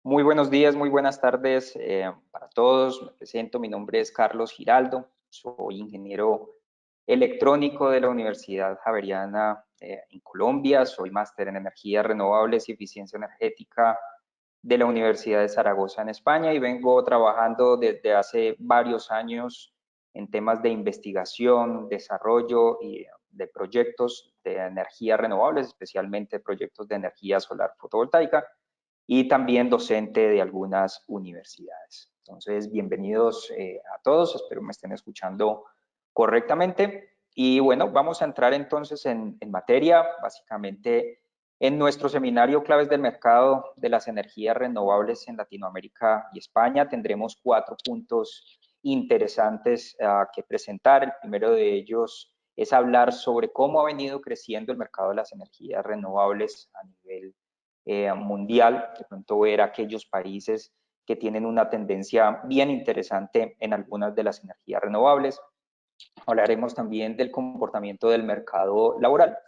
Muy buenos días, muy buenas tardes para todos. Me presento, mi nombre es Carlos Giraldo, soy ingeniero electrónico de la Universidad Javeriana en Colombia, soy máster en energías renovables y eficiencia energética de la Universidad de Zaragoza en España y vengo trabajando desde hace varios años en temas de investigación, desarrollo y de proyectos de energías renovables, especialmente proyectos de energía solar fotovoltaica y también docente de algunas universidades. Entonces, bienvenidos a todos, espero me estén escuchando correctamente. Y bueno, vamos a entrar entonces en materia, básicamente en nuestro seminario Claves del Mercado de las Energías Renovables en Latinoamérica y España. Tendremos 4 puntos interesantes que presentar. El primero de ellos es hablar sobre cómo ha venido creciendo el mercado de las energías renovables a nivel mundial, de pronto ver aquellos países que tienen una tendencia bien interesante en algunas de las energías renovables. Hablaremos también del comportamiento del mercado laboral,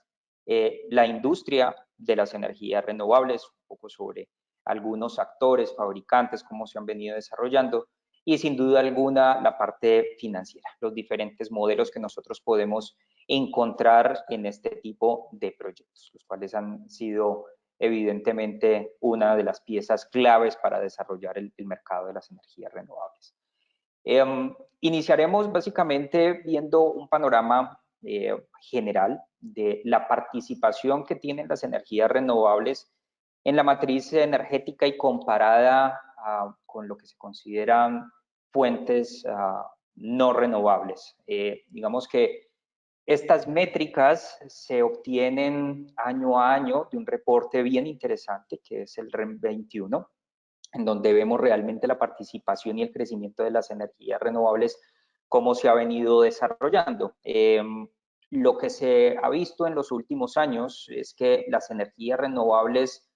la industria de las energías renovables, un poco sobre algunos actores, fabricantes, cómo se han venido desarrollando y sin duda alguna la parte financiera, los diferentes modelos que nosotros podemos encontrar en este tipo de proyectos, los cuales han sido evidentemente una de las piezas claves para desarrollar el mercado de las energías renovables. Iniciaremos básicamente viendo un panorama general de la participación que tienen las energías renovables en la matriz energética y comparada con lo que se consideran fuentes no renovables. Digamos que estas métricas se obtienen año a año de un reporte bien interesante que es el REM 21, en donde vemos realmente la participación y el crecimiento de las energías renovables, cómo se ha venido desarrollando. Lo que se ha visto en los últimos años es que las energías renovables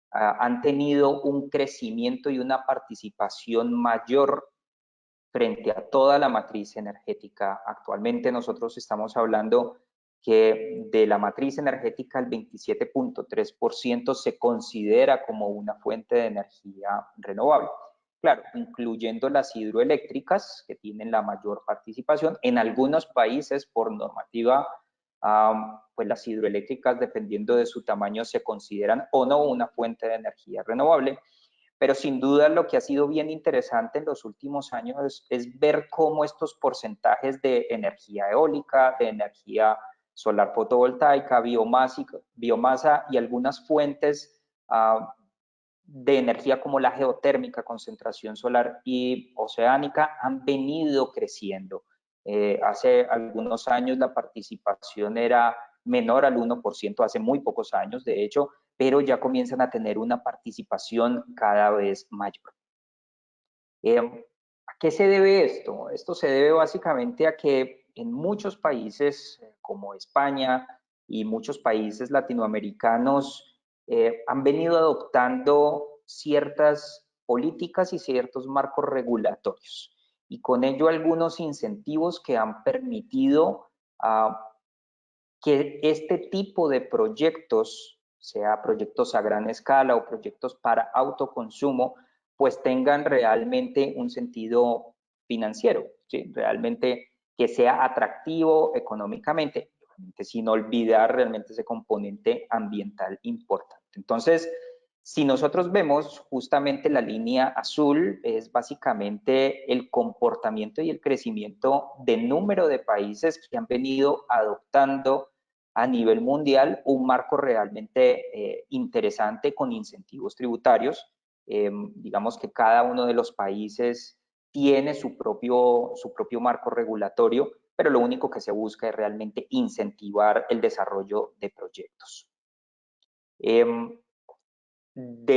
han tenido un crecimiento y una participación mayor frente a toda la matriz energética. Actualmente nosotros estamos hablando que de la matriz energética el 27.3% se considera como una fuente de energía renovable. Claro, incluyendo las hidroeléctricas, que tienen la mayor participación. En algunos países, por normativa, pues las hidroeléctricas, dependiendo de su tamaño, se consideran o no una fuente de energía renovable. Pero sin duda lo que ha sido bien interesante en los últimos años es ver cómo estos porcentajes de energía eólica, de energía solar fotovoltaica, biomasa y algunas fuentes de energía como la geotérmica, concentración solar y oceánica han venido creciendo. Hace algunos años la participación era menor al 1%, hace muy pocos años de hecho, pero ya comienzan a tener una participación cada vez mayor. ¿A qué se debe esto? Esto se debe básicamente a que en muchos países como España y muchos países latinoamericanos han venido adoptando ciertas políticas y ciertos marcos regulatorios y con ello algunos incentivos que han permitido que este tipo de proyectos, sea proyectos a gran escala o proyectos para autoconsumo, pues tengan realmente un sentido financiero, ¿sí? Realmente que sea atractivo económicamente, sin olvidar realmente ese componente ambiental importante. Entonces, si nosotros vemos justamente la línea azul es básicamente el comportamiento y el crecimiento del número de países que han venido adoptando a nivel mundial un marco realmente interesante con incentivos tributarios. Digamos que cada uno de los países tiene su propio marco regulatorio, pero lo único que se busca es realmente incentivar el desarrollo de proyectos. De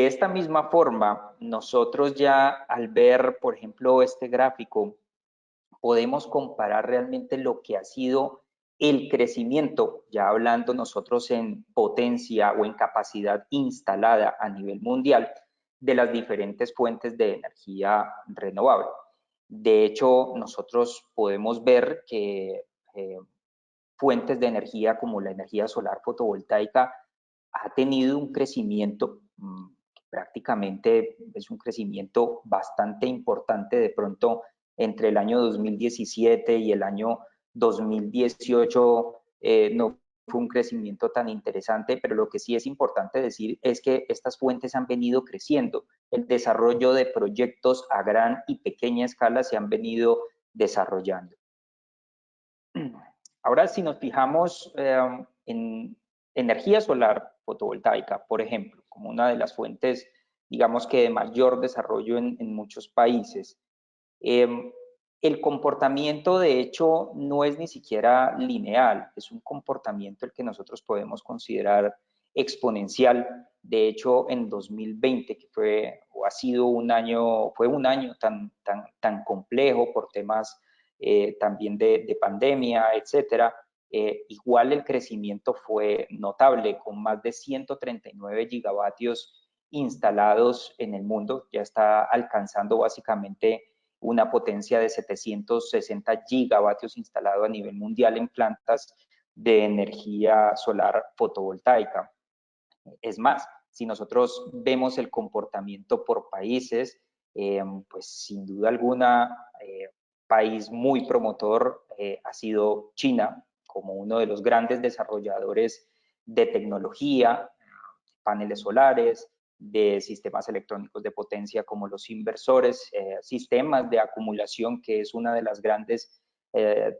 esta misma forma, nosotros ya al ver, por ejemplo, este gráfico, podemos comparar realmente lo que ha sido el crecimiento, ya hablando nosotros en potencia o en capacidad instalada a nivel mundial de las diferentes fuentes de energía renovable. De hecho, nosotros podemos ver que fuentes de energía como la energía solar fotovoltaica ha tenido un crecimiento prácticamente es un crecimiento bastante importante. De pronto, entre el año 2017 y el año 2018 no fue un crecimiento tan interesante, pero lo que sí es importante decir es que estas fuentes han venido creciendo. El desarrollo de proyectos a gran y pequeña escala se han venido desarrollando. Ahora, si nos fijamos en energía solar fotovoltaica, por ejemplo, como una de las fuentes, digamos que de mayor desarrollo en muchos países, el comportamiento, de hecho, no es ni siquiera lineal, es un comportamiento el que nosotros podemos considerar exponencial. De hecho, en 2020, que fue o ha sido un año, fue un año tan complejo por temas también de pandemia, etcétera, igual el crecimiento fue notable, con más de 139 gigavatios instalados en el mundo, ya está alcanzando básicamente una potencia de 760 gigavatios instalado a nivel mundial en plantas de energía solar fotovoltaica. Es más, si nosotros vemos el comportamiento por países, pues sin duda alguna, país muy promotor ha sido China, como uno de los grandes desarrolladores de tecnología, paneles solares, de sistemas electrónicos de potencia como los inversores, sistemas de acumulación, que es una de las grandes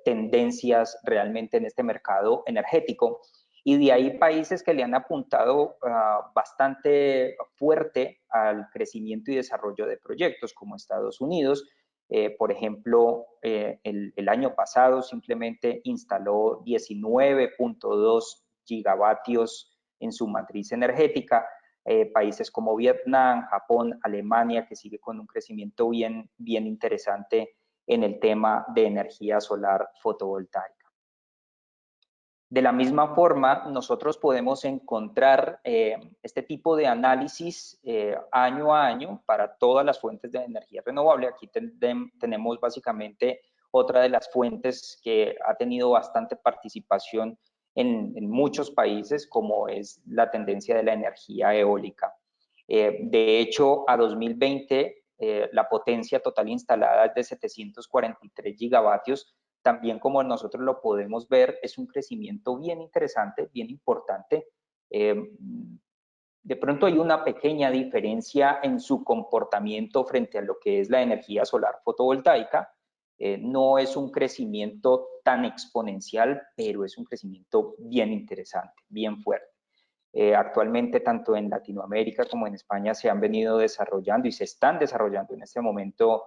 tendencias realmente en este mercado energético. Y de ahí países que le han apuntado bastante fuerte al crecimiento y desarrollo de proyectos, como Estados Unidos. Por ejemplo, el año pasado simplemente instaló 19.2 gigavatios en su matriz energética. Países como Vietnam, Japón, Alemania, que sigue con un crecimiento bien interesante en el tema de energía solar fotovoltaica. De la misma forma, nosotros podemos encontrar este tipo de análisis año a año para todas las fuentes de energía renovable. Aquí tenemos básicamente otra de las fuentes que ha tenido bastante participación en muchos países, como es la tendencia de la energía eólica. De hecho, a 2020, la potencia total instalada es de 743 gigavatios. También, como nosotros lo podemos ver, es un crecimiento bien interesante, bien importante. De pronto hay una pequeña diferencia en su comportamiento frente a lo que es la energía solar fotovoltaica. No es un crecimiento tan exponencial, pero es un crecimiento bien interesante, bien fuerte. Actualmente, tanto en Latinoamérica como en España, se han venido desarrollando y se están desarrollando en este momento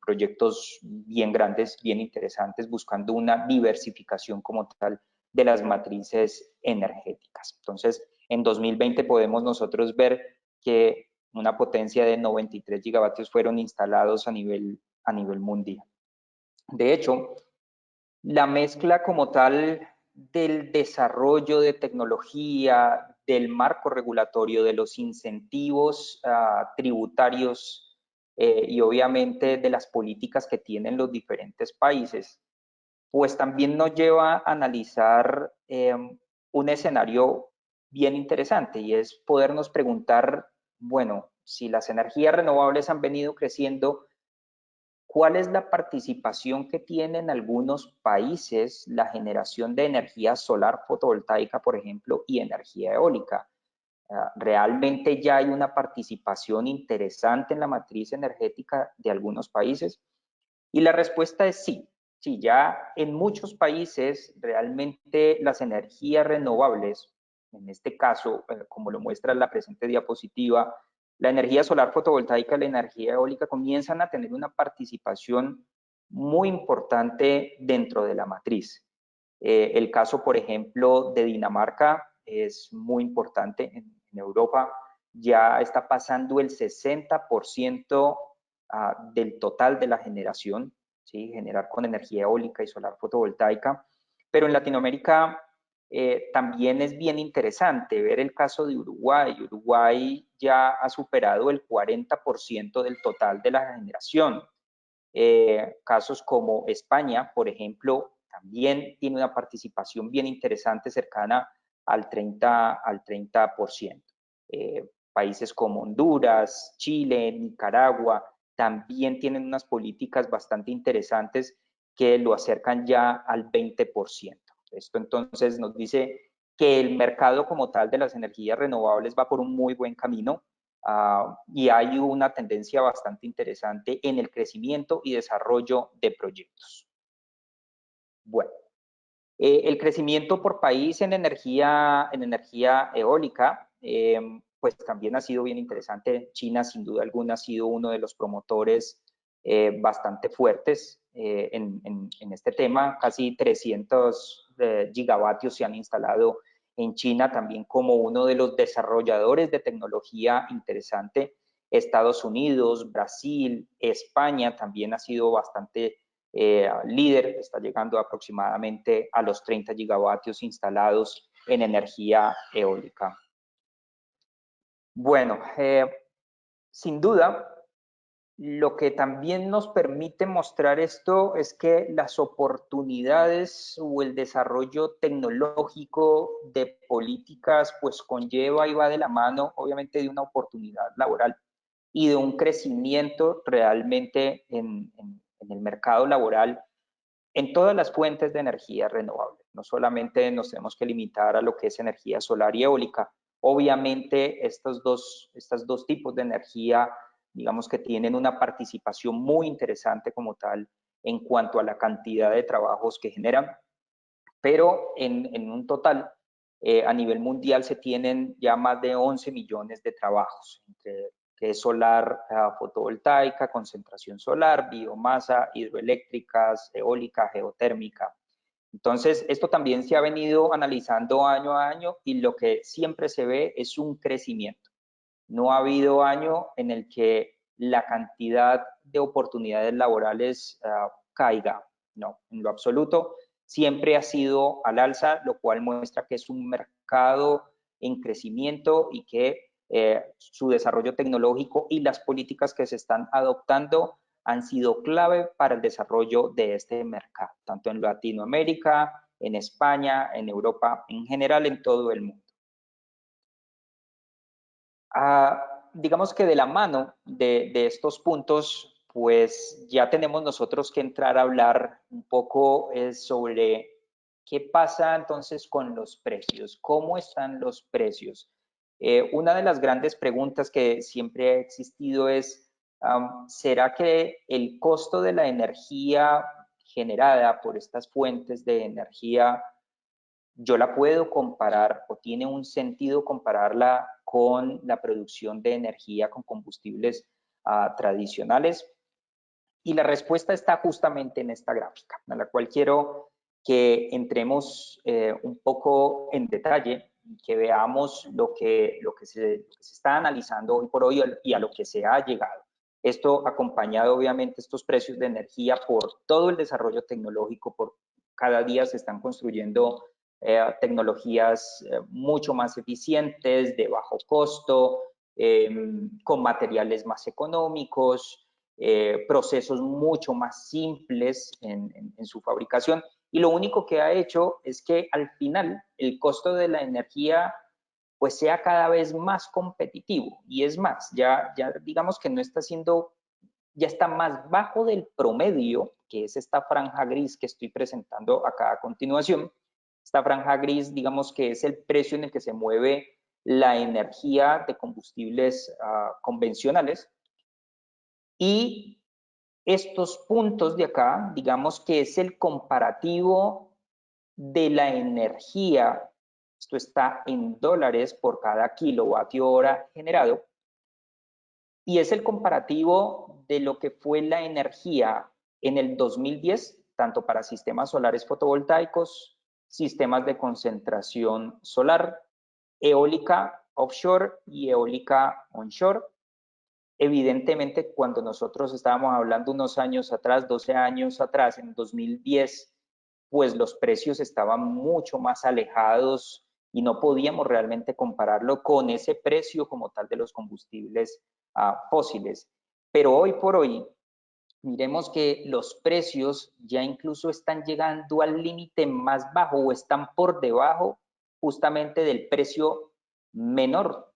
proyectos bien grandes, bien interesantes, buscando una diversificación como tal de las matrices energéticas. Entonces, en 2020 podemos nosotros ver que una potencia de 93 gigavatios fueron instalados a nivel mundial. De hecho, la mezcla como tal del desarrollo de tecnología, del marco regulatorio, de los incentivos tributarios y obviamente de las políticas que tienen los diferentes países, pues también nos lleva a analizar un escenario bien interesante, y es podernos preguntar, bueno, si las energías renovables han venido creciendo, ¿cuál es la participación que tiene en algunos países la generación de energía solar fotovoltaica, por ejemplo, y energía eólica? ¿Realmente ya hay una participación interesante en la matriz energética de algunos países? Y la respuesta es sí. Sí, ya en muchos países realmente las energías renovables, en este caso, como lo muestra la presente diapositiva, la energía solar fotovoltaica y la energía eólica comienzan a tener una participación muy importante dentro de la matriz. El caso, por ejemplo, de Dinamarca es muy importante. En Europa ya está pasando el 60% del total de la generación, ¿sí? Generar con energía eólica y solar fotovoltaica. Pero en Latinoamérica también es bien interesante ver el caso de Uruguay. Uruguay ya ha superado el 40% del total de la generación. Casos como España, por ejemplo, también tiene una participación bien interesante, cercana al 30%. Países como Honduras, Chile, Nicaragua, también tienen unas políticas bastante interesantes que lo acercan ya al 20%. Esto entonces nos dice que el mercado como tal de las energías renovables va por un muy buen camino y hay una tendencia bastante interesante en el crecimiento y desarrollo de proyectos. Bueno, el crecimiento por país en energía eólica, pues también ha sido bien interesante. China, sin duda alguna, ha sido uno de los promotores bastante fuertes en este tema. Casi 300 gigavatios se han instalado en China, también como uno de los desarrolladores de tecnología interesante. Estados Unidos, Brasil, España también ha sido bastante líder, está llegando aproximadamente a los 30 gigavatios instalados en energía eólica. Bueno, sin duda, lo que también nos permite mostrar esto es que las oportunidades o el desarrollo tecnológico de políticas pues conlleva y va de la mano obviamente de una oportunidad laboral y de un crecimiento realmente en el mercado laboral en todas las fuentes de energía renovable. No solamente nos tenemos que limitar a lo que es energía solar y eólica. Obviamente, estos dos tipos de energía, digamos que tienen una participación muy interesante como tal en cuanto a la cantidad de trabajos que generan, pero en un total, a nivel mundial se tienen ya más de 11 millones de trabajos, entre que es solar fotovoltaica, concentración solar, biomasa, hidroeléctricas, eólica, geotérmica. Entonces, esto también se ha venido analizando año a año y lo que siempre se ve es un crecimiento. No ha habido año en el que la cantidad de oportunidades laborales caiga, no, en lo absoluto. Siempre ha sido al alza, lo cual muestra que es un mercado en crecimiento y que su desarrollo tecnológico y las políticas que se están adoptando han sido clave para el desarrollo de este mercado, tanto en Latinoamérica, en España, en Europa, en general en todo el mundo. Digamos que de la mano de estos puntos, pues ya tenemos nosotros que entrar a hablar un poco sobre qué pasa entonces con los precios, cómo están los precios. Una de las grandes preguntas que siempre ha existido es, ¿será que el costo de la energía generada por estas fuentes de energía yo la puedo comparar o tiene un sentido compararla con la producción de energía con combustibles tradicionales? Y la respuesta está justamente en esta gráfica, a la cual quiero que entremos un poco en detalle y que veamos lo que se está analizando hoy por hoy y a lo que se ha llegado. Esto acompañado obviamente estos precios de energía por todo el desarrollo tecnológico, por cada día se están construyendo tecnologías mucho más eficientes, de bajo costo, con materiales más económicos, procesos mucho más simples en su fabricación. Y lo único que ha hecho es que al final el costo de la energía pues sea cada vez más competitivo. Y es más, ya digamos que no está siendo, ya está más bajo del promedio, que es esta franja gris que estoy presentando acá a continuación. Esta franja gris, digamos que es el precio en el que se mueve la energía de combustibles convencionales. Y estos puntos de acá, digamos que es el comparativo de la energía, esto está en dólares por cada kilovatio hora generado, y es el comparativo de lo que fue la energía en el 2010, tanto para sistemas solares fotovoltaicos, sistemas de concentración solar, eólica offshore y eólica onshore. Evidentemente, cuando nosotros estábamos hablando unos años atrás, 12 años atrás, en 2010, pues los precios estaban mucho más alejados y no podíamos realmente compararlo con ese precio como tal de los combustibles fósiles. Pero hoy por hoy, miremos que los precios ya incluso están llegando al límite más bajo o están por debajo justamente del precio menor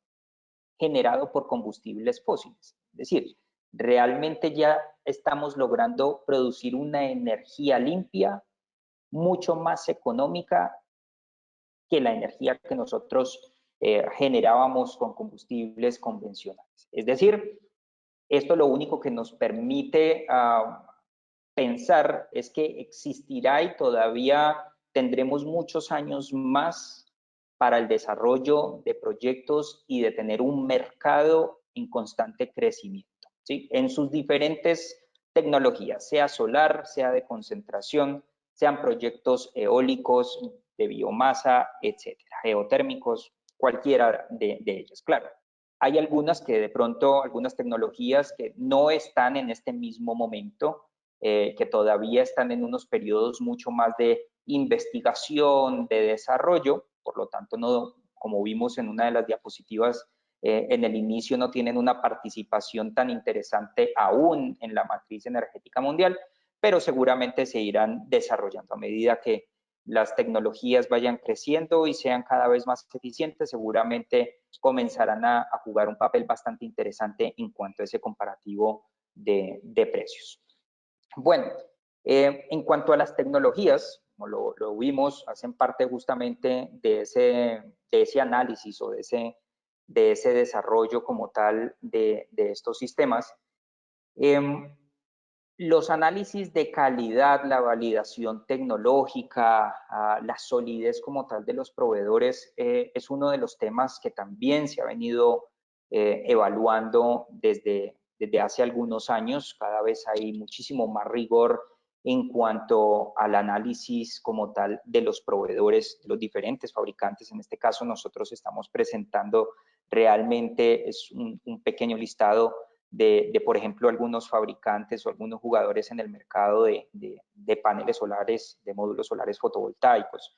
generado por combustibles fósiles. Es decir, realmente ya estamos logrando producir una energía limpia, mucho más económica que la energía que nosotros generábamos con combustibles convencionales. Es decir, esto lo único que nos permite pensar es que existirá y todavía tendremos muchos años más para el desarrollo de proyectos y de tener un mercado en constante crecimiento, ¿sí? En sus diferentes tecnologías, sea solar, sea de concentración, sean proyectos eólicos, de biomasa, etcétera, geotérmicos, cualquiera de ellos, claro. Hay algunas que de pronto, algunas tecnologías que no están en este mismo momento, que todavía están en unos periodos mucho más de investigación, de desarrollo, por lo tanto, no, como vimos en una de las diapositivas, en el inicio no tienen una participación tan interesante aún en la matriz energética mundial, pero seguramente se irán desarrollando a medida que las tecnologías vayan creciendo y sean cada vez más eficientes, seguramente comenzarán a jugar un papel bastante interesante en cuanto a ese comparativo de precios. Bueno, en cuanto a las tecnologías, como lo vimos, hacen parte justamente de ese análisis o de ese desarrollo como tal de estos sistemas. Los análisis de calidad, la validación tecnológica, la solidez como tal de los proveedores es uno de los temas que también se ha venido evaluando desde hace algunos años. Cada vez hay muchísimo más rigor en cuanto al análisis como tal de los proveedores, de los diferentes fabricantes. En este caso nosotros estamos presentando realmente es un pequeño listado por ejemplo, algunos fabricantes o algunos jugadores en el mercado de paneles solares, de módulos solares fotovoltaicos.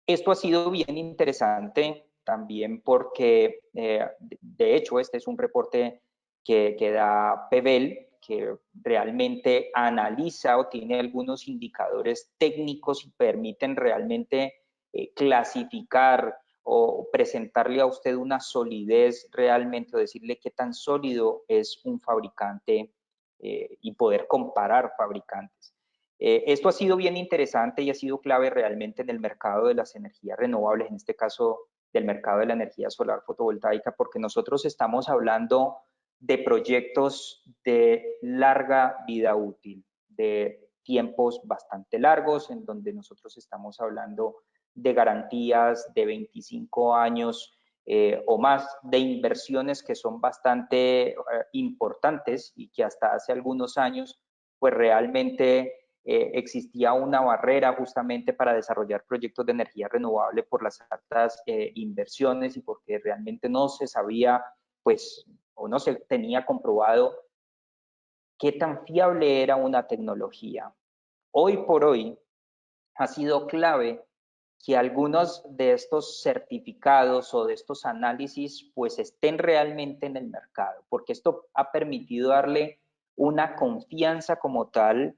Esto ha sido bien interesante también porque, de hecho, este es un reporte que da PBEL, que realmente analiza o tiene algunos indicadores técnicos y permiten realmente clasificar o presentarle a usted una solidez realmente o decirle qué tan sólido es un fabricante y poder comparar fabricantes. Esto ha sido bien interesante y ha sido clave realmente en el mercado de las energías renovables, en este caso del mercado de la energía solar fotovoltaica, porque nosotros estamos hablando de proyectos de larga vida útil, de tiempos bastante largos, en donde nosotros estamos hablando de garantías de 25 años o más, de inversiones que son bastante importantes y que hasta hace algunos años, pues realmente existía una barrera justamente para desarrollar proyectos de energía renovable por las altas inversiones y porque realmente no se sabía, pues, o no se tenía comprobado qué tan fiable era una tecnología. Hoy por hoy ha sido clave que algunos de estos certificados o de estos análisis pues estén realmente en el mercado, porque esto ha permitido darle una confianza como tal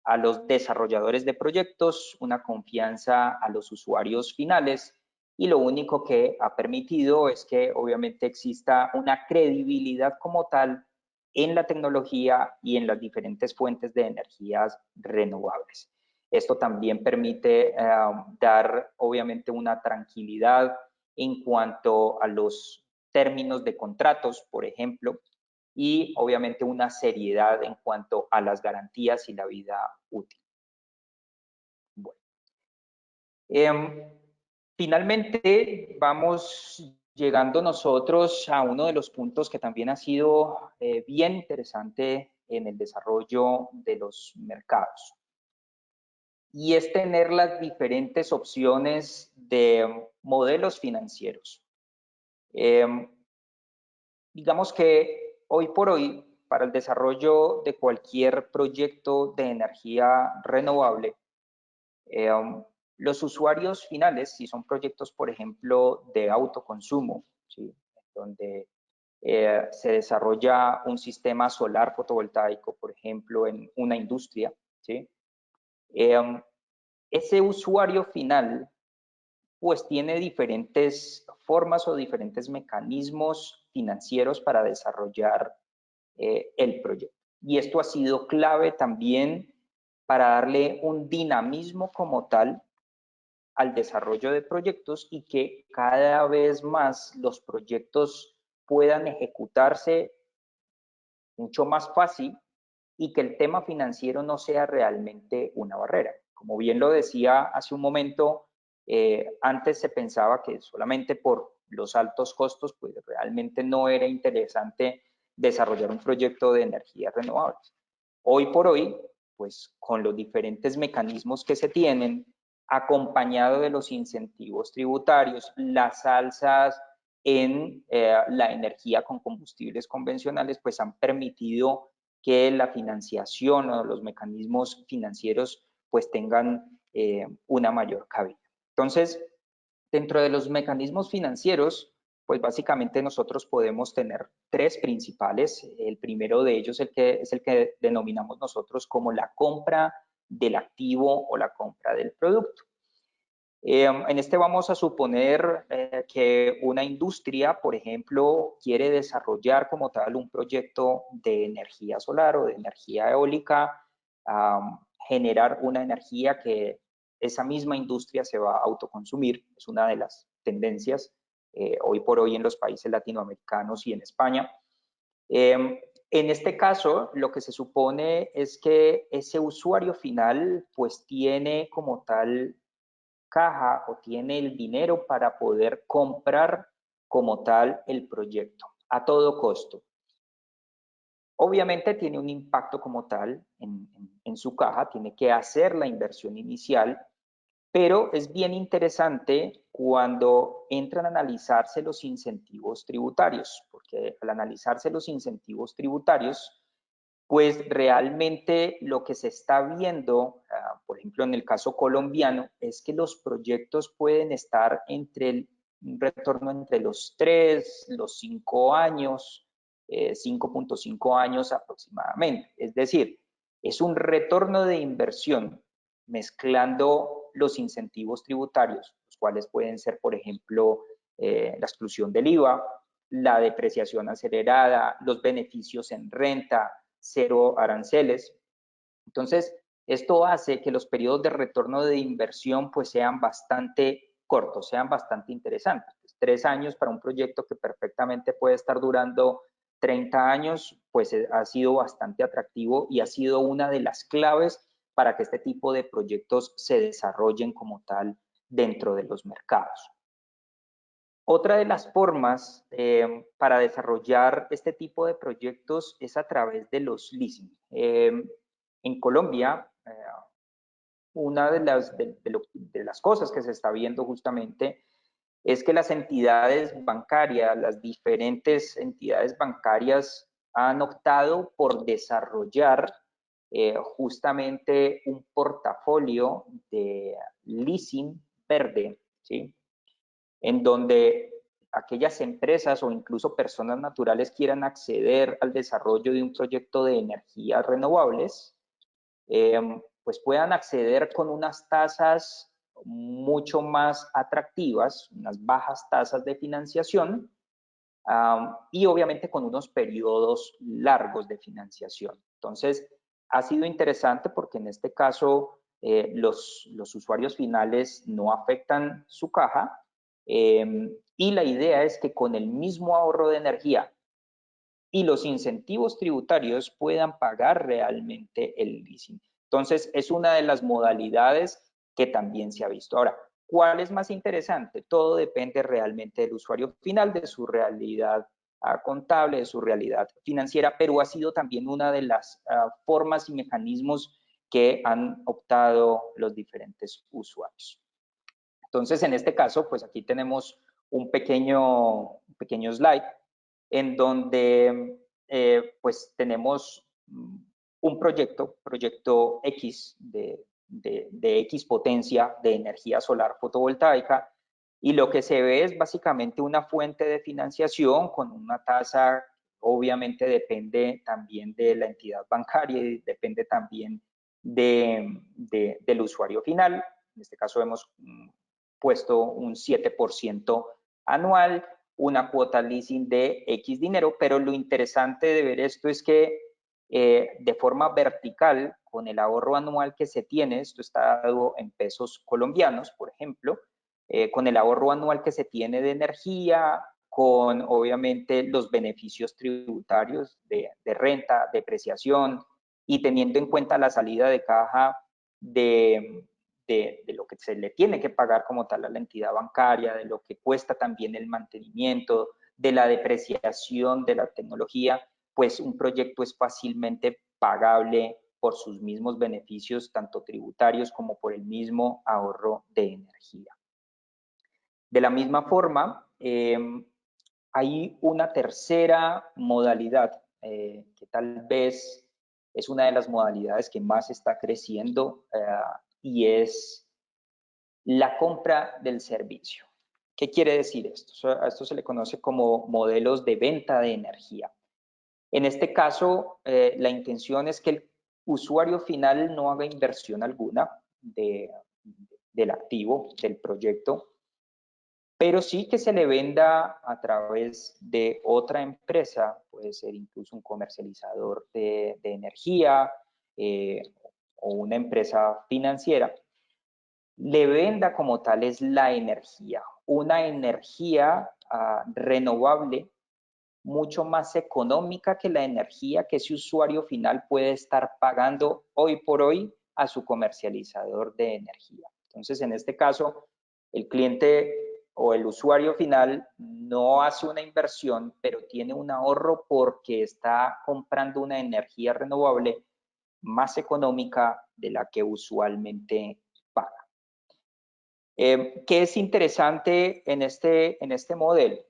a los desarrolladores de proyectos, una confianza a los usuarios finales y lo único que ha permitido es que obviamente exista una credibilidad como tal en la tecnología y en las diferentes fuentes de energías renovables. Esto también permite dar obviamente una tranquilidad en cuanto a los términos de contratos, por ejemplo, y obviamente una seriedad en cuanto a las garantías y la vida útil. Bueno. Finalmente, vamos llegando nosotros a uno de los puntos que también ha sido bien interesante en el desarrollo de los mercados. Y es tener las diferentes opciones de modelos financieros. Digamos que hoy por hoy, para el desarrollo de cualquier proyecto de energía renovable, los usuarios finales, si son proyectos, por ejemplo, de autoconsumo, ¿sí? Donde se desarrolla un sistema solar fotovoltaico, por ejemplo, en una industria, ¿sí? Ese usuario final pues tiene diferentes formas o diferentes mecanismos financieros para desarrollar el proyecto. Y esto ha sido clave también para darle un dinamismo como tal al desarrollo de proyectos y que cada vez más los proyectos puedan ejecutarse mucho más fácil y que el tema financiero no sea realmente una barrera. Como bien lo decía hace un momento, antes se pensaba que solamente por los altos costos, pues realmente no era interesante desarrollar un proyecto de energías renovables. Hoy por hoy, pues con los diferentes mecanismos que se tienen, acompañado de los incentivos tributarios, las alzas en la energía con combustibles convencionales, pues han permitido que la financiación o los mecanismos financieros pues tengan una mayor cabida. Entonces, dentro de los mecanismos financieros, pues básicamente nosotros podemos tener tres principales. El primero de ellos es el que denominamos nosotros como la compra del activo o la compra del producto. En este vamos a suponer que una industria, por ejemplo, quiere desarrollar como tal un proyecto de energía solar o de energía eólica, generar una energía que esa misma industria se va a autoconsumir. Es una de las tendencias hoy por hoy en los países latinoamericanos y en España. En este caso, lo que se supone es que ese usuario final pues tiene como tal caja o tiene el dinero para poder comprar como tal el proyecto a todo costo. Obviamente tiene un impacto como tal en su caja, tiene que hacer la inversión inicial, pero es bien interesante cuando entran a analizarse los incentivos tributarios, porque al analizarse los incentivos tributarios, pues realmente lo que se está viendo, por ejemplo, en el caso colombiano, es que los proyectos pueden estar entre un retorno entre los 3, los 5 años, 5.5 años aproximadamente. Es decir, es un retorno de inversión mezclando los incentivos tributarios, los cuales pueden ser, por ejemplo, la exclusión del IVA, la depreciación acelerada, los beneficios en renta, cero aranceles. Entonces, esto hace que los periodos de retorno de inversión pues sean bastante cortos, sean bastante interesantes. 3 años para un proyecto que perfectamente puede estar durando 30 años, pues ha sido bastante atractivo y ha sido una de las claves para que este tipo de proyectos se desarrollen como tal dentro de los mercados. Otra de las formas para desarrollar este tipo de proyectos es a través de los leasing. En Colombia, una de las cosas que se está viendo justamente es que las entidades bancarias, las diferentes entidades bancarias han optado por desarrollar justamente un portafolio de leasing verde, ¿sí? En donde aquellas empresas o incluso personas naturales quieran acceder al desarrollo de un proyecto de energías renovables, pues puedan acceder con unas tasas mucho más atractivas, unas bajas tasas de financiación y obviamente con unos periodos largos de financiación. Entonces, ha sido interesante porque en este caso los usuarios finales no afectan su caja y la idea es que con el mismo ahorro de energía y los incentivos tributarios puedan pagar realmente el leasing. Entonces, es una de las modalidades que también se ha visto. Ahora, ¿cuál es más interesante? Todo depende realmente del usuario final, de su realidad contable, de su realidad financiera, pero ha sido también una de las formas y mecanismos que han optado los diferentes usuarios. Entonces, en este caso, pues aquí tenemos un pequeño slide en donde pues tenemos un proyecto X de X potencia de energía solar fotovoltaica y lo que se ve es básicamente una fuente de financiación con una tasa, obviamente depende también de la entidad bancaria y depende también del usuario final. En este caso vemos puesto un 7% anual, una cuota leasing de X dinero, pero lo interesante de ver esto es que de forma vertical, con el ahorro anual que se tiene, esto está dado en pesos colombianos, por ejemplo, con el ahorro anual que se tiene de energía, con obviamente los beneficios tributarios de renta, depreciación, y teniendo en cuenta la salida de caja de lo que se le tiene que pagar como tal a la entidad bancaria, de lo que cuesta también el mantenimiento, de la depreciación de la tecnología, pues un proyecto es fácilmente pagable por sus mismos beneficios, tanto tributarios como por el mismo ahorro de energía. De la misma forma, hay una tercera modalidad que tal vez es una de las modalidades que más está creciendo y es la compra del servicio. ¿Qué quiere decir esto? A esto se le conoce como modelos de venta de energía. En este caso, la intención es que el usuario final no haga inversión alguna del activo, del proyecto, pero sí que se le venda a través de otra empresa, puede ser incluso un comercializador de energía o una empresa financiera, le venda como tal es la energía, una energía renovable mucho más económica que la energía que ese usuario final puede estar pagando hoy por hoy a su comercializador de energía. Entonces, en este caso, el cliente o el usuario final no hace una inversión, pero tiene un ahorro porque está comprando una energía renovable más económica de la que usualmente paga. ¿Qué es interesante en este modelo?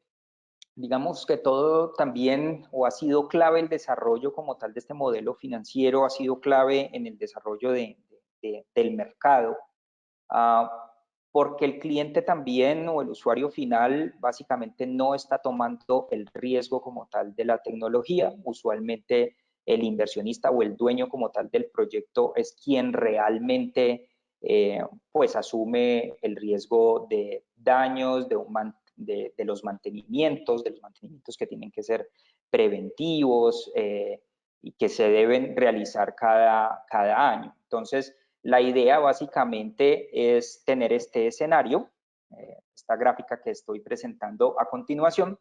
Digamos que todo también, o ha sido clave el desarrollo como tal de este modelo financiero, ha sido clave en el desarrollo del mercado, porque el cliente también o el usuario final básicamente no está tomando el riesgo como tal de la tecnología. Usualmente el inversionista o el dueño como tal del proyecto es quien realmente pues asume el riesgo de daños, de los mantenimientos que tienen que ser preventivos y que se deben realizar cada año. Entonces, la idea básicamente es tener este escenario, esta gráfica que estoy presentando a continuación.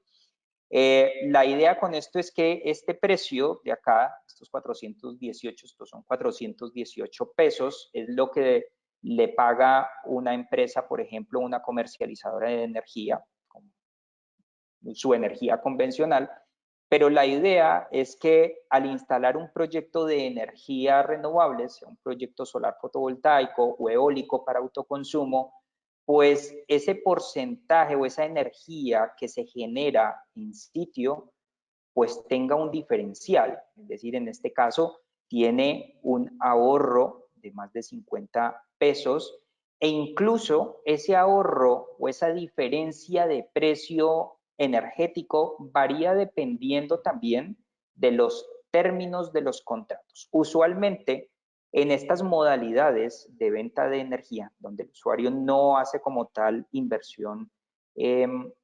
La idea con esto es que este precio de acá, estos 418, estos son 418 pesos, es lo que le paga una empresa, por ejemplo, una comercializadora de energía, su energía convencional, pero la idea es que al instalar un proyecto de energía renovable, sea un proyecto solar fotovoltaico o eólico para autoconsumo, pues ese porcentaje o esa energía que se genera en sitio, pues tenga un diferencial. Es decir, en este caso, tiene un ahorro de más de 50 pesos e incluso ese ahorro o esa diferencia de precio energético varía dependiendo también de los términos de los contratos. Usualmente, en estas modalidades de venta de energía, donde el usuario no hace como tal inversión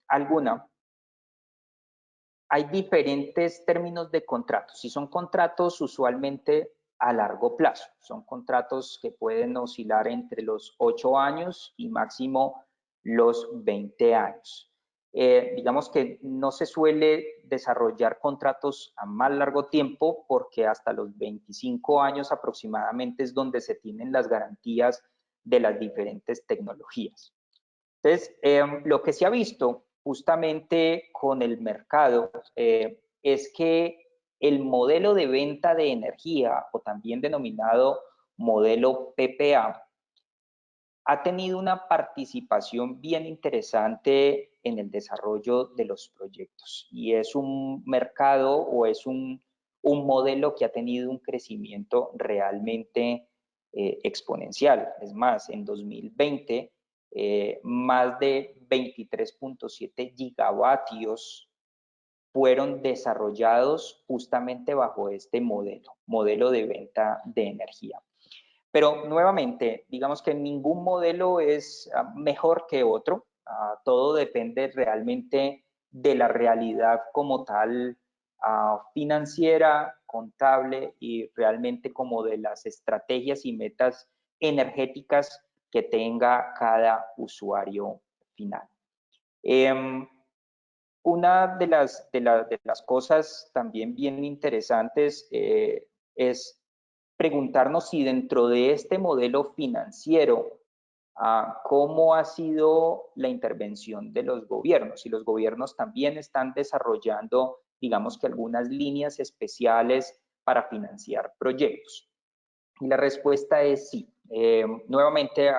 alguna, hay diferentes términos de contratos. Si son contratos usualmente a largo plazo, son contratos que pueden oscilar entre los 8 años y máximo los 20 años. Digamos que no se suele desarrollar contratos a más largo tiempo porque hasta los 25 años aproximadamente es donde se tienen las garantías de las diferentes tecnologías. Entonces, lo que se ha visto justamente con el mercado es que el modelo de venta de energía, o también denominado modelo PPA, ha tenido una participación bien interesante en el desarrollo de los proyectos y es un mercado o es un modelo que ha tenido un crecimiento realmente exponencial. Es más, en 2020, más de 23.7 gigavatios fueron desarrollados justamente bajo este modelo de venta de energía. Pero nuevamente, digamos que ningún modelo es mejor que otro. Todo depende realmente de la realidad como tal, financiera, contable y realmente como de las estrategias y metas energéticas que tenga cada usuario final. Una de las cosas también bien interesantes es preguntarnos si dentro de este modelo financiero, cómo ha sido la intervención de los gobiernos. Si los gobiernos también están desarrollando, digamos que algunas líneas especiales para financiar proyectos. Y la respuesta es sí. Nuevamente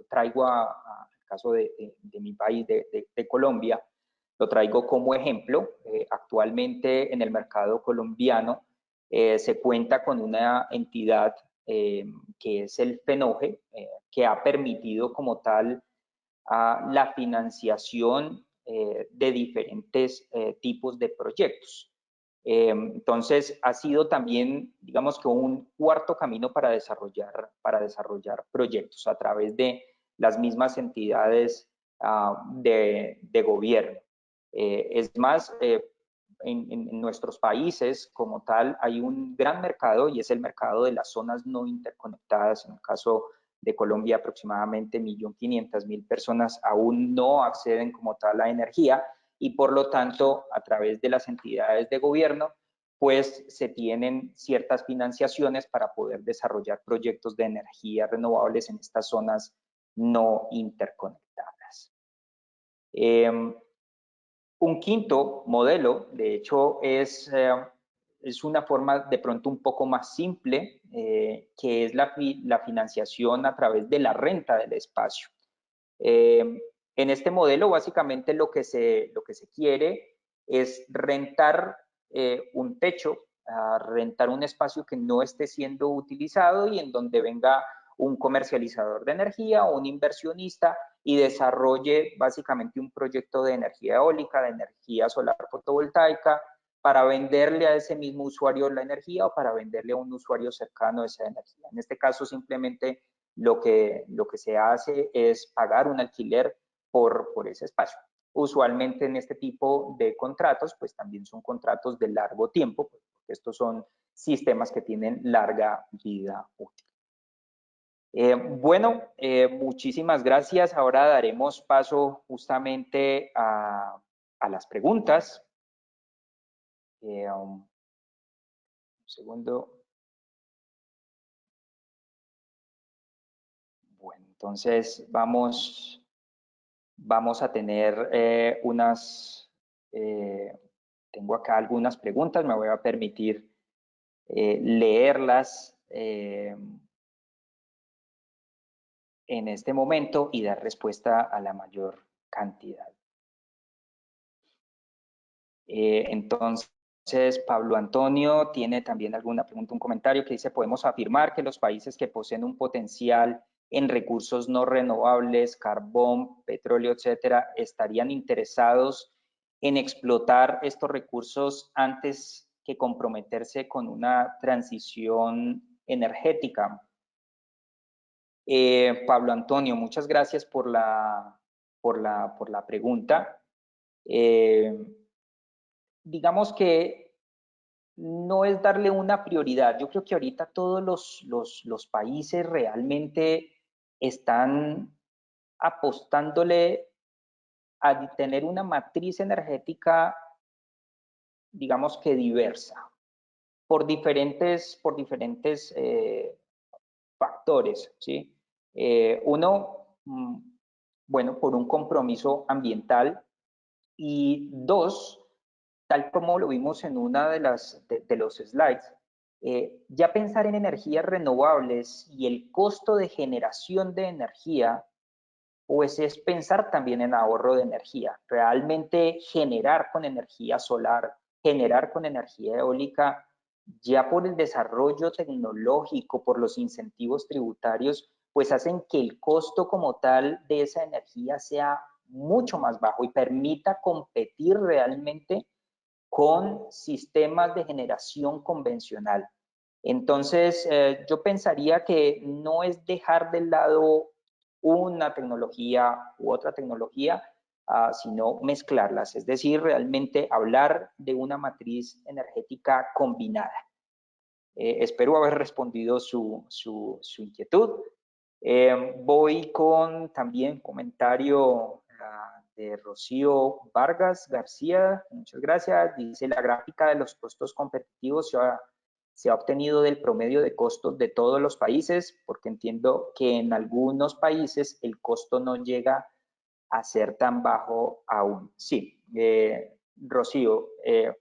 traigo al caso de mi país, de Colombia, lo traigo como ejemplo. Actualmente en el mercado colombiano se cuenta con una entidad que es el FENOGE, que ha permitido como tal la financiación de diferentes tipos de proyectos. Entonces, ha sido también, digamos que un cuarto camino para desarrollar proyectos a través de las mismas entidades de gobierno. Es más, en nuestros países como tal hay un gran mercado y es el mercado de las zonas no interconectadas. En el caso de Colombia, aproximadamente 1.500.000 personas aún no acceden como tal a energía y por lo tanto, a través de las entidades de gobierno, pues se tienen ciertas financiaciones para poder desarrollar proyectos de energía renovables en estas zonas no interconectadas. Un quinto modelo, de hecho, es una forma de pronto un poco más simple, que es la financiación a través de la renta del espacio. En este modelo, básicamente lo que se quiere es rentar un techo, rentar un espacio que no esté siendo utilizado y en donde venga un comercializador de energía o un inversionista y desarrolle básicamente un proyecto de energía eólica, de energía solar fotovoltaica, para venderle a ese mismo usuario la energía o para venderle a un usuario cercano esa energía. En este caso, simplemente lo que se hace es pagar un alquiler por ese espacio. Usualmente en este tipo de contratos, pues también son contratos de largo tiempo, porque estos son sistemas que tienen larga vida útil. Bueno, muchísimas gracias. Ahora daremos paso justamente a las preguntas. Un segundo. Bueno, entonces vamos a tener tengo acá algunas preguntas, me voy a permitir leerlas en este momento y dar respuesta a la mayor cantidad. Entonces, Pablo Antonio tiene también alguna pregunta, un comentario que dice: ¿podemos afirmar que los países que poseen un potencial en recursos no renovables, carbón, petróleo, etcétera, estarían interesados en explotar estos recursos antes que comprometerse con una transición energética? Pablo Antonio, muchas gracias por la pregunta. Digamos que no es darle una prioridad. Yo creo que ahorita todos los países realmente están apostándole a tener una matriz energética, digamos que diversa, por diferentes factores, ¿sí? Uno, bueno, por un compromiso ambiental, y dos, tal como lo vimos en una de los slides, ya pensar en energías renovables y el costo de generación de energía, pues es pensar también en ahorro de energía. Realmente generar con energía solar, generar con energía eólica, ya por el desarrollo tecnológico, por los incentivos tributarios, pues hacen que el costo como tal de esa energía sea mucho más bajo y permita competir realmente con sistemas de generación convencional. Entonces, yo pensaría que no es dejar de lado una tecnología u otra tecnología, sino mezclarlas, es decir, realmente hablar de una matriz energética combinada. Espero haber respondido su inquietud. Voy con también comentario de Rocío Vargas García. Muchas gracias. Dice, la gráfica de los costos competitivos se ha obtenido del promedio de costos de todos los países, porque entiendo que en algunos países el costo no llega a ser tan bajo aún. Sí, Rocío,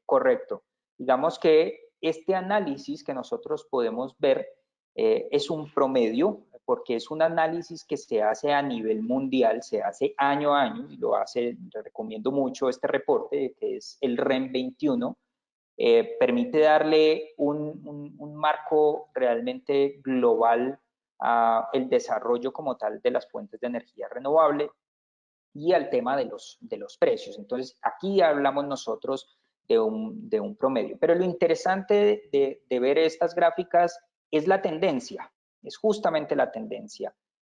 correcto. Digamos que este análisis que nosotros podemos ver es un promedio, porque es un análisis que se hace a nivel mundial, se hace año a año, y lo hace, le recomiendo mucho este reporte, que es el REN 21, permite darle un marco realmente global al desarrollo como tal de las fuentes de energía renovable y al tema de los precios. Entonces, aquí hablamos nosotros de un promedio. Pero lo interesante de ver estas gráficas es la tendencia, es justamente la tendencia.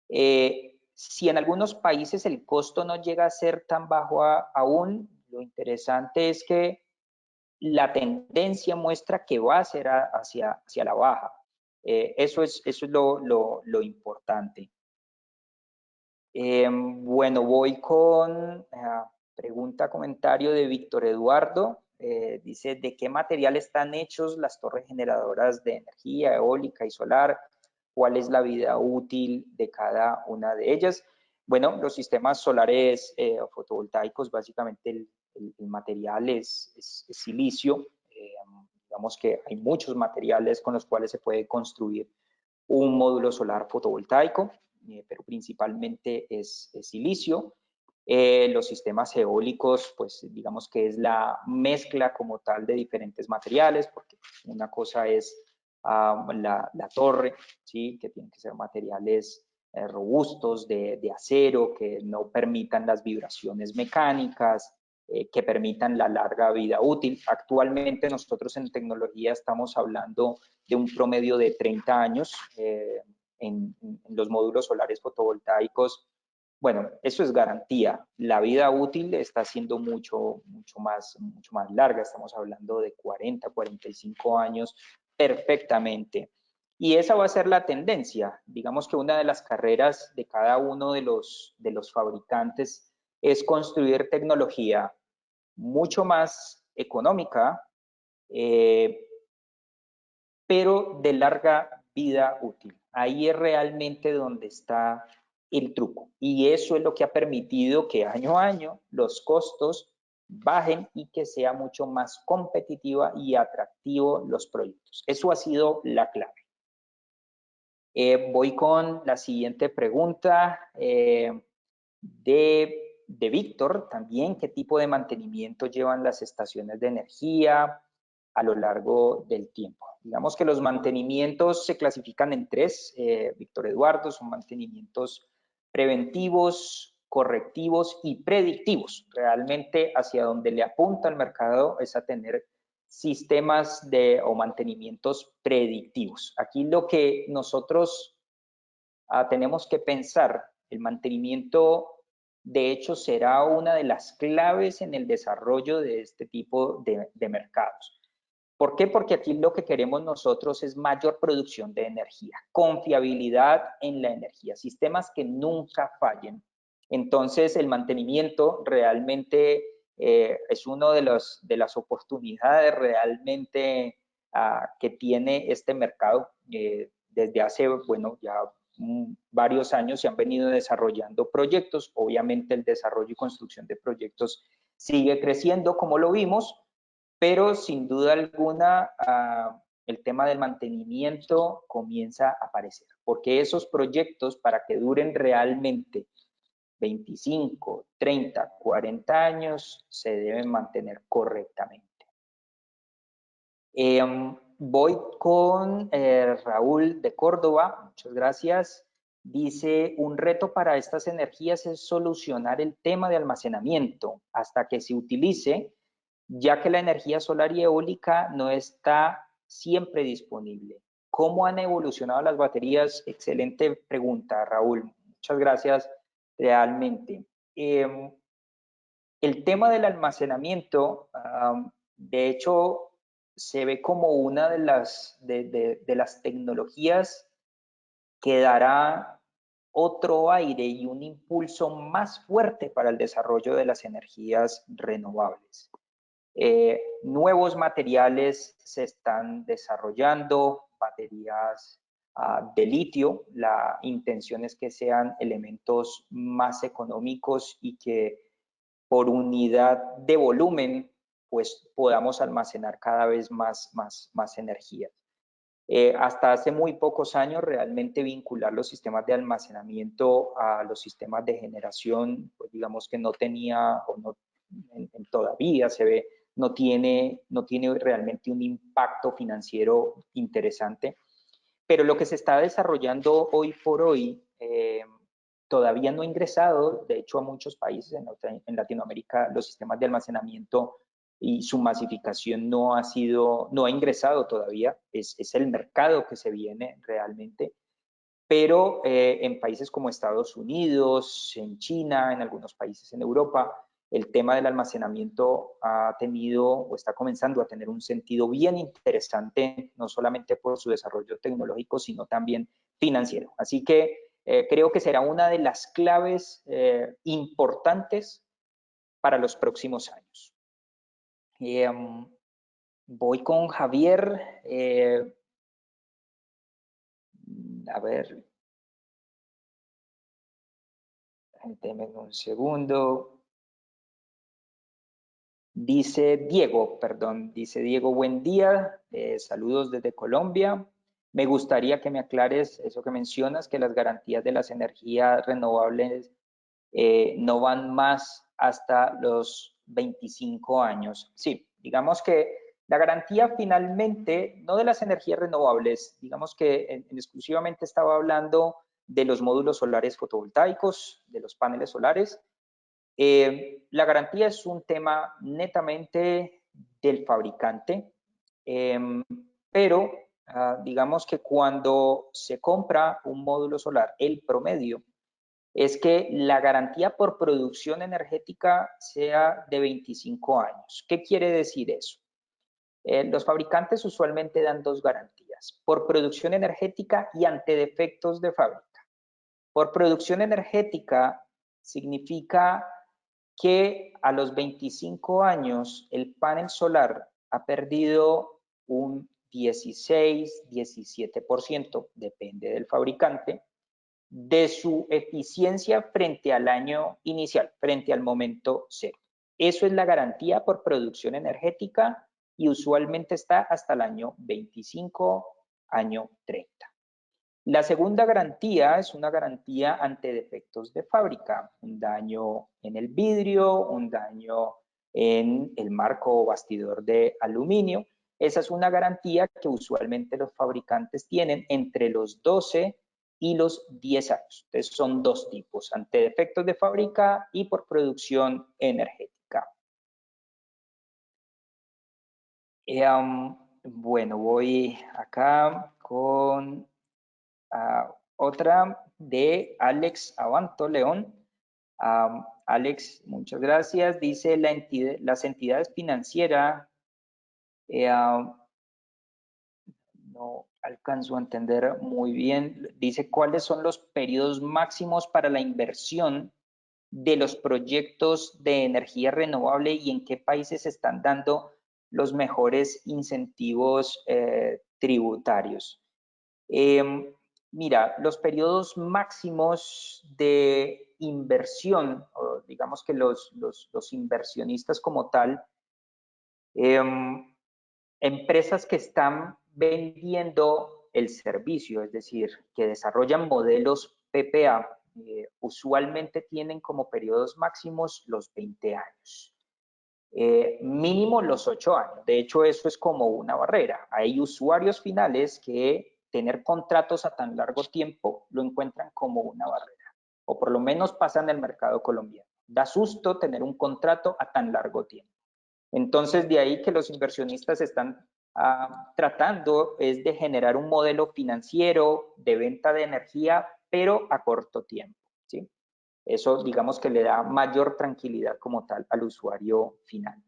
Si en algunos países el costo no llega a ser tan bajo aún, lo interesante es que la tendencia muestra que va a ser hacia la baja. Eso es lo importante. Bueno, voy con pregunta, comentario de Víctor Eduardo. Dice, ¿de qué material están hechos las torres generadoras de energía eólica y solar? ¿Cuál es la vida útil de cada una de ellas? Bueno, los sistemas solares fotovoltaicos, básicamente el material es silicio. Digamos que hay muchos materiales con los cuales se puede construir un módulo solar fotovoltaico, pero principalmente es silicio. Los sistemas eólicos, pues digamos que es la mezcla como tal de diferentes materiales, porque una cosa es la torre, ¿sí? Que tienen que ser materiales robustos de acero, que no permitan las vibraciones mecánicas, que permitan la larga vida útil. Actualmente nosotros en tecnología estamos hablando de un promedio de 30 años en los módulos solares fotovoltaicos. Bueno, eso es garantía. La vida útil está siendo mucho más larga. Estamos hablando de 40, 45 años perfectamente. Y esa va a ser la tendencia. Digamos que una de las carreras de cada uno de los fabricantes es construir tecnología mucho más económica, pero de larga vida útil. Ahí es realmente donde está el truco. Y eso es lo que ha permitido que año a año los costos bajen y que sea mucho más competitiva y atractivo los proyectos. Eso ha sido la clave. Voy con la siguiente pregunta de Víctor también. ¿Qué tipo de mantenimiento llevan las estaciones de energía a lo largo del tiempo? Digamos que los mantenimientos se clasifican en tres, Víctor Eduardo, son mantenimientos preventivos, correctivos y predictivos. Realmente hacia donde le apunta el mercado es a tener sistemas o mantenimientos predictivos. Aquí lo que nosotros tenemos que pensar, el mantenimiento de hecho será una de las claves en el desarrollo de este tipo de mercados. ¿Por qué? Porque aquí lo que queremos nosotros es mayor producción de energía, confiabilidad en la energía, sistemas que nunca fallen. Entonces, el mantenimiento realmente es una de las oportunidades realmente que tiene este mercado. Desde hace, bueno, ya varios años se han venido desarrollando proyectos. Obviamente, el desarrollo y construcción de proyectos sigue creciendo, como lo vimos, pero sin duda alguna el tema del mantenimiento comienza a aparecer, porque esos proyectos para que duren realmente 25, 30, 40 años se deben mantener correctamente. Voy con Raúl de Córdoba, muchas gracias. Dice, un reto para estas energías es solucionar el tema de almacenamiento hasta que se utilice, ya que la energía solar y eólica no está siempre disponible. ¿Cómo han evolucionado las baterías? Excelente pregunta, Raúl. Muchas gracias realmente. El tema del almacenamiento, de hecho, se ve como una de las tecnologías que dará otro aire y un impulso más fuerte para el desarrollo de las energías renovables. Nuevos materiales se están desarrollando, baterías de litio. La intención es que sean elementos más económicos y que por unidad de volumen pues podamos almacenar cada vez más energía. Hasta hace muy pocos años realmente vincular los sistemas de almacenamiento a los sistemas de generación, pues digamos que no tenía o no todavía se ve, no tiene realmente un impacto financiero interesante. Pero lo que se está desarrollando hoy por hoy todavía no ha ingresado, de hecho a muchos países en Latinoamérica los sistemas de almacenamiento y su masificación no ha ingresado todavía, es el mercado que se viene realmente, pero en países como Estados Unidos, en China, en algunos países en Europa, el tema del almacenamiento ha tenido o está comenzando a tener un sentido bien interesante, no solamente por su desarrollo tecnológico, sino también financiero. Así que creo que será una de las claves importantes para los próximos años. Voy con Javier. A ver, denme un segundo. Dice Diego, buen día, saludos desde Colombia. Me gustaría que me aclares eso que mencionas, que las garantías de las energías renovables no van más hasta los 25 años. Sí, digamos que la garantía finalmente, no de las energías renovables, digamos que exclusivamente estaba hablando de los módulos solares fotovoltaicos, de los paneles solares. La garantía es un tema netamente del fabricante, pero digamos que cuando se compra un módulo solar, el promedio es que la garantía por producción energética sea de 25 años. ¿Qué quiere decir eso? Los fabricantes usualmente dan dos garantías, por producción energética y ante defectos de fábrica. Por producción energética significa que a los 25 años el panel solar ha perdido un 16, 17%, depende del fabricante, de su eficiencia frente al año inicial, frente al momento cero. Eso es la garantía por producción energética y usualmente está hasta el año 25, año 30. La segunda garantía es una garantía ante defectos de fábrica, un daño en el vidrio, un daño en el marco o bastidor de aluminio. Esa es una garantía que usualmente los fabricantes tienen entre los 12 y los 10 años. Entonces son dos tipos, ante defectos de fábrica y por producción energética. Bueno, voy acá con otra de Alex Abanto León. Alex, muchas gracias. Dice las entidades financieras, no alcanzo a entender muy bien. Dice cuáles son los periodos máximos para la inversión de los proyectos de energía renovable y en qué países se están dando los mejores incentivos tributarios. Mira, los periodos máximos de inversión, o digamos que los inversionistas como tal, empresas que están vendiendo el servicio, es decir, que desarrollan modelos PPA, usualmente tienen como periodos máximos los 20 años. Mínimo los 8 años. De hecho, eso es como una barrera. Hay usuarios finales que tener contratos a tan largo tiempo lo encuentran como una barrera, o por lo menos pasa en el mercado colombiano. Da susto tener un contrato a tan largo tiempo. Entonces, de ahí que los inversionistas están tratando es de generar un modelo financiero de venta de energía, pero a corto tiempo, ¿sí? Eso, digamos que le da mayor tranquilidad como tal al usuario final.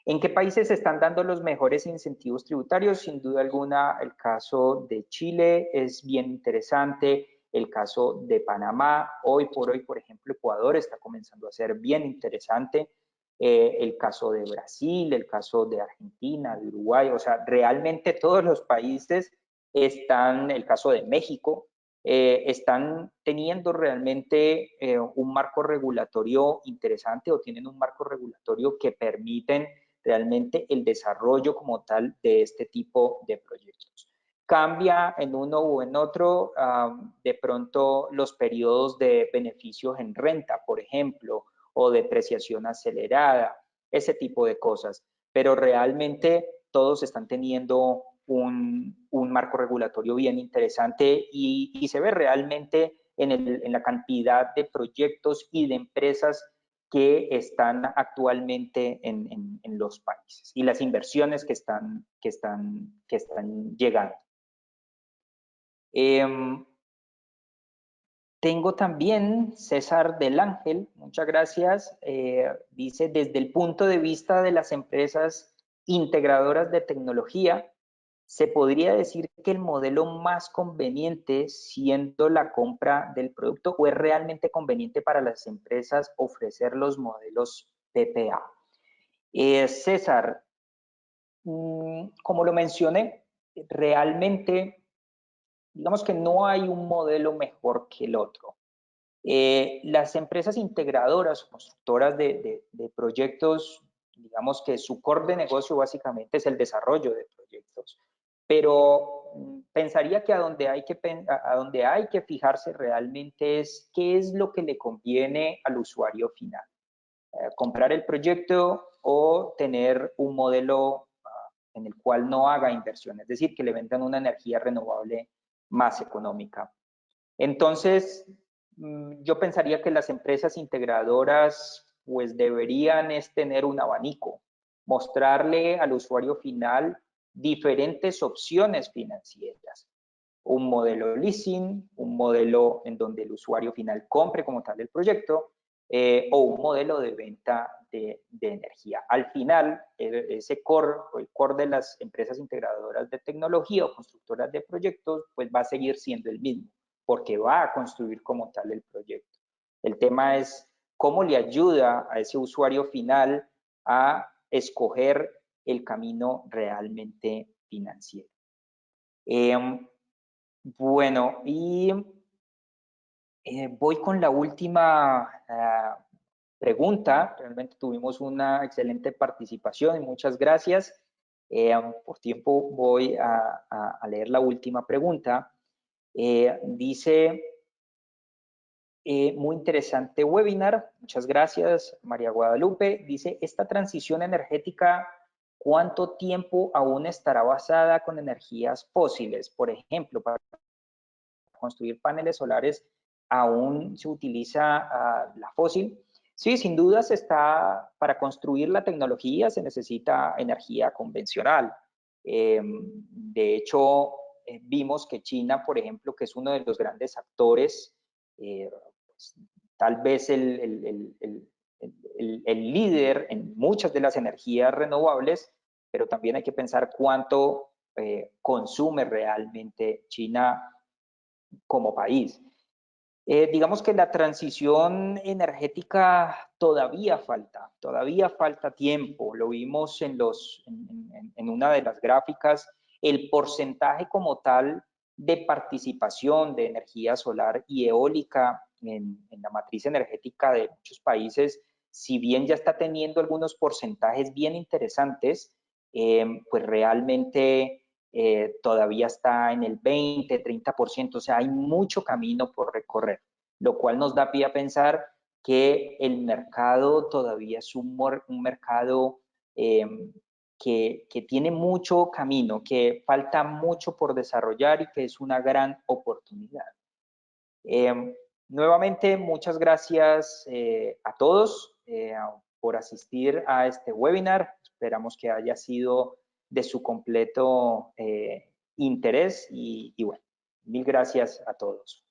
¿En qué países se están dando los mejores incentivos tributarios? Sin duda alguna, el caso de Chile es bien interesante, el caso de Panamá, hoy por hoy, por ejemplo, Ecuador está comenzando a ser bien interesante, el caso de Brasil, el caso de Argentina, de Uruguay, o sea, realmente todos los países están, el caso de México, están teniendo realmente un marco regulatorio interesante o tienen un marco regulatorio que permiten realmente el desarrollo como tal de este tipo de proyectos. Cambia en uno u en otro, de pronto los periodos de beneficios en renta, por ejemplo, o depreciación acelerada, ese tipo de cosas. Pero realmente todos están teniendo un marco regulatorio bien interesante y se ve realmente en la cantidad de proyectos y de empresas que están actualmente en los países y las inversiones que están llegando. Tengo también César del Ángel, muchas gracias. Dice, desde el punto de vista de las empresas integradoras de tecnología, ¿se podría decir que el modelo más conveniente siendo la compra del producto o es realmente conveniente para las empresas ofrecer los modelos PPA? César, como lo mencioné, realmente, digamos que no hay un modelo mejor que el otro. Las empresas integradoras, constructoras de proyectos, digamos que su core de negocio básicamente es el desarrollo de proyectos, pero pensaría que a donde hay que fijarse realmente es qué es lo que le conviene al usuario final. Comprar el proyecto o tener un modelo en el cual no haga inversión, es decir, que le vendan una energía renovable más económica. Entonces, yo pensaría que las empresas integradoras pues deberían tener un abanico, mostrarle al usuario final diferentes opciones financieras. Un modelo leasing, un modelo en donde el usuario final compre como tal el proyecto, o un modelo de venta de energía. Al final, ese core, el core de las empresas integradoras de tecnología o constructoras de proyectos, pues va a seguir siendo el mismo, porque va a construir como tal el proyecto. El tema es cómo le ayuda a ese usuario final a escoger el camino realmente financiero. Bueno, y voy con la última pregunta. Realmente tuvimos una excelente participación y muchas gracias. Por tiempo voy a leer la última pregunta. Dice, muy interesante webinar. Muchas gracias, María Guadalupe. Dice, esta transición energética, ¿cuánto tiempo aún estará basada con energías fósiles? Por ejemplo, para construir paneles solares aún se utiliza la fósil. Sí, sin dudas para construir la tecnología se necesita energía convencional. De hecho, vimos que China, por ejemplo, que es uno de los grandes actores, pues, tal vez el líder en muchas de las energías renovables, pero también hay que pensar cuánto consume realmente China como país. Digamos que la transición energética todavía falta tiempo. Lo vimos en una de las gráficas, el porcentaje como tal de participación de energía solar y eólica en la matriz energética de muchos países, si bien ya está teniendo algunos porcentajes bien interesantes, pues realmente todavía está en el 20, 30%, o sea, hay mucho camino por recorrer, lo cual nos da pie a pensar que el mercado todavía es un mercado que tiene mucho camino, que falta mucho por desarrollar y que es una gran oportunidad. Nuevamente, muchas gracias a todos por asistir a este webinar. Esperamos que haya sido de su completo interés y bueno, mil gracias a todos.